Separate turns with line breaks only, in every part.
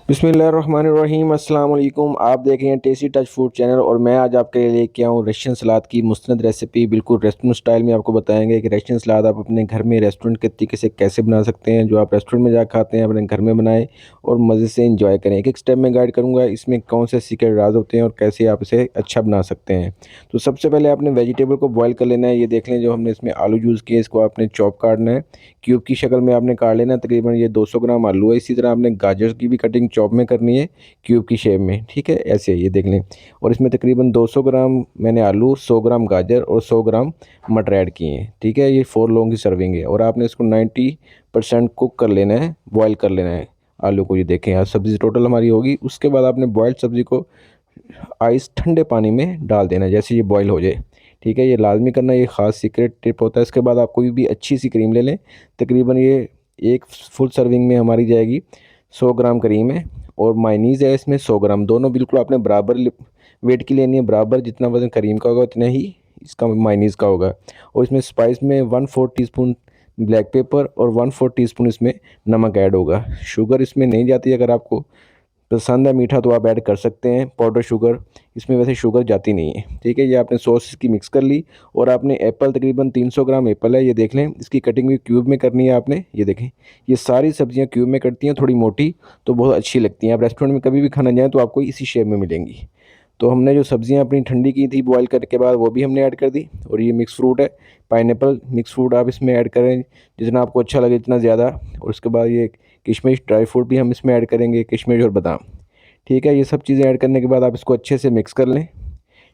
बिस्मिल्लाहिर्रहमानिर्रहीम अस्सलाम वालेकुम। आप देख रहे हैं टेस्टी टच फूड चैनल और मैं आज आपके लिए लेके आया हूँ रशियन सलाद की मुस्तनद रेसिपी। बिल्कुल रेस्टोरेंट स्टाइल में आपको बताएंगे कि रशियन सलाद आप अपने घर में रेस्टोरेंट के तरीके से कैसे बना सकते हैं। जो आप रेस्टोरेंट में जा खाते हैं अपने घर में बनाएं और मज़े से इंजॉय करें। एक एक स्टेप में गाइड करूँगा इसमें कौन से सीक्रेट राज होते हैं और कैसे आप इसे अच्छा बना सकते हैं। तो सबसे पहले आपने वेजिटेबल को बॉयल कर लेना है। ये देख लें जो हमने इसमें आलू यूज़ किए इसको आपने चॉप काटना है, क्यूब की शक्ल में आपने काट लेना है। तकरीबन ये 200 ग्राम आलू है। इसी तरह आपने गाजर की भी कटिंग चॉप में करनी है क्यूब की शेप में, ठीक है, ऐसे ये देख लें। और इसमें तकरीबन 200 ग्राम मैंने आलू, 100 ग्राम गाजर और 100 ग्राम मटर ऐड किए हैं, ठीक है। ये 4 लोगों की सर्विंग है और आपने इसको 90% कुक कर लेना है, बॉयल कर लेना है आलू को। ये देखें यहाँ सब्ज़ी टोटल हमारी होगी। उसके बाद आपने बॉयल्ड सब्ज़ी को आइस ठंडे पानी में डाल देना है जैसे ये बॉयल हो जाए, ठीक है। ये लाजमी करना, ये ख़ास सीक्रेट टिप होता है। इसके बाद आप कोई भी अच्छी सी क्रीम ले लें। तकरीबन ये एक फुल सर्विंग में हमारी जाएगी 100 ग्राम क्रीम है और मायनीज़ है इसमें 100 ग्राम। दोनों बिल्कुल आपने बराबर वेट की लेनी है, बराबर जितना वज़न क्रीम का होगा उतना ही इसका मायनीज़ का होगा। और इसमें स्पाइस में 1/4 टीस्पून ब्लैक पेपर और 1/4 टीस्पून इसमें नमक ऐड होगा। शुगर इसमें नहीं जाती, अगर आपको पसंद है मीठा तो आप ऐड कर सकते हैं पाउडर शुगर। इसमें वैसे शुगर जाती नहीं है, ठीक है। ये आपने सॉस इसकी मिक्स कर ली और आपने एप्पल तकरीबन 300 ग्राम एप्पल है, ये देख लें। इसकी कटिंग भी क्यूब में करनी है आपने। ये देखें ये सारी सब्जियां क्यूब में कटती हैं, थोड़ी मोटी तो बहुत अच्छी लगती हैं। आप रेस्टोरेंट में कभी भी खाना जाएँ तो आपको इसी शेप में मिलेंगी। तो हमने जो सब्जियां अपनी ठंडी की थी बॉयल करने के बाद वो भी हमने ऐड कर दी। और ये मिक्स फ्रूट है, पाइनएप्पल मिक्स फ्रूट आप इसमें ऐड करें जितना आपको अच्छा लगे इतना ज़्यादा। और उसके बाद ये किशमिश ड्राई फ्रूट भी हम इसमें ऐड करेंगे, किशमिश और बादाम, ठीक है। ये सब चीज़ें ऐड करने के बाद आप इसको अच्छे से मिक्स कर लें।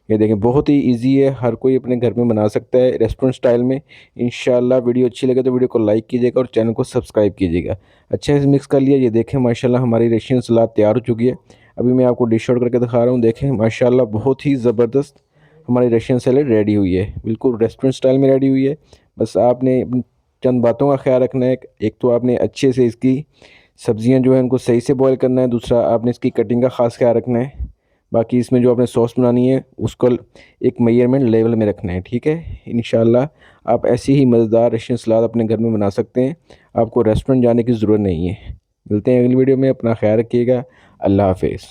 ये देखें बहुत ही इजी है, हर कोई अपने घर में बना सकता है रेस्टोरेंट स्टाइल में। इंशाल्लाह वीडियो अच्छी लगे तो वीडियो को लाइक कीजिएगा और चैनल को सब्सक्राइब कीजिएगा। अच्छे से मिक्स कर लिया। ये देखें माशाल्लाह हमारी रशियन सलाद तैयार हो चुकी है। अभी मैं आपको डिश आउट करके दिखा रहा हूँ। देखें माशाल्लाह बहुत ही ज़बरदस्त हमारी रशियन सलाद रेडी हुई है, बिल्कुल रेस्टोरेंट स्टाइल में रेडी हुई है। बस आपने चंद बातों का ख्याल रखना है। एक तो आपने अच्छे से इसकी सब्जियां जो है उनको सही से बॉईल करना है, दूसरा आपने इसकी कटिंग का ख़ास ख्याल रखना है। बाकी इसमें जो आपने सॉस बनानी है उसको एक मेजरमेंट लेवल में रखना है, ठीक है। इंशाल्लाह आप ऐसी ही मज़ेदार रशियन सलाद अपने घर में बना सकते हैं, आपको रेस्टोरेंट जाने की ज़रूरत नहीं है। मिलते हैं अगली वीडियो में, अपना ख्याल रखिएगा। अल्लाह हाफिज़।